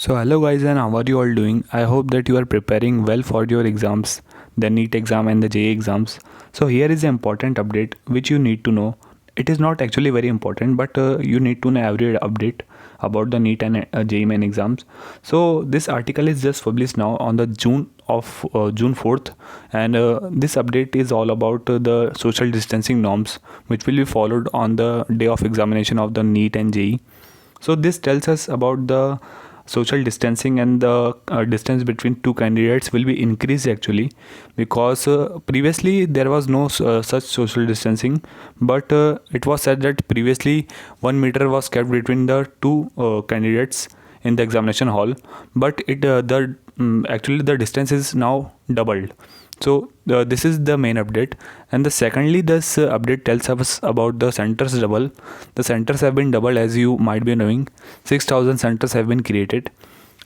So hello guys, and how are you all doing? I hope that you are preparing well for your exams, the NEET exam and the JEE exams. So here is an important update which you need to know. It is not actually very important, but you need to know every update about the NEET and JEE main exams. So this article is just published now on the June 4th, and this update is all about the social distancing norms which will be followed on the day of examination of the NEET and JEE. So this tells us about the social distancing, and the distance between two candidates will be increased actually, because previously there was no such social distancing, but it was said that previously 1 meter was kept between the two candidates in the examination hall, but actually the distance is now doubled. So this is the main update. And the secondly, this update tells us about the centers double. The centers have been doubled, as you might be knowing. 6,000 centers have been created.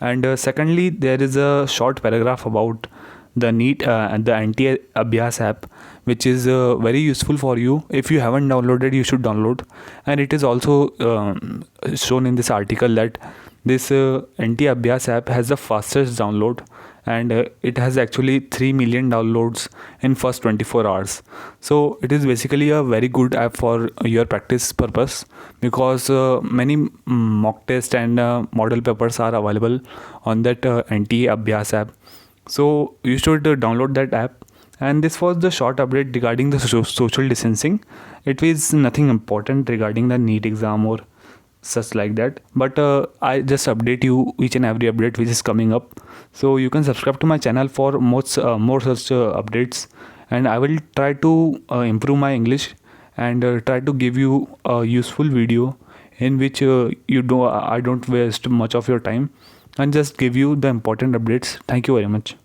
And secondly, there is a short paragraph about the NEET and the anti Abhyas app, which is very useful for you. If you haven't downloaded, you should download. And it is also shown in this article that this anti Abhyas app has the fastest download, and it has actually 3 million downloads in first 24 hours. So it is basically a very good app for your practice purpose, because many mock tests and model papers are available on that anti Abhyas app. So you should download that app. And this was the short update regarding the social distancing. It is nothing important regarding the NEET exam or such like that, but I just update you each and every update which is coming up. So you can subscribe to my channel for more such updates, and I will try to improve my English, and try to give you a useful video in which I don't waste much of your time, and just give you the important updates. Thank you very much.